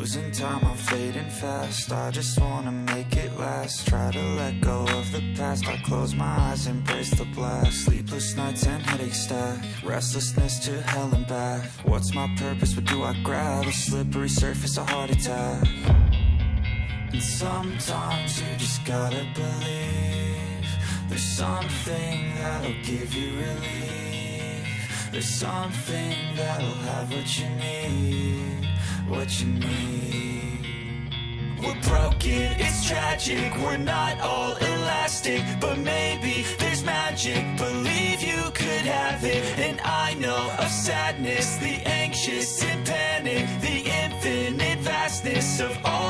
Losing time, I'm fading fast. I just wanna make it last. Try to let go of the past. I close my eyes, embrace the blast. Sleepless nights and headaches stack. Restlessness to hell and back. What's my purpose? What do I grab? A slippery surface, a heart attack. And sometimes you just gotta believe there's something that'll give you relief. There's something that'll have what you need, what you need. We're broken, it's tragic, we're not all elastic, but maybe there's magic, believe you could have it. And I know of sadness, the anxious and panic, the infinite vastness of all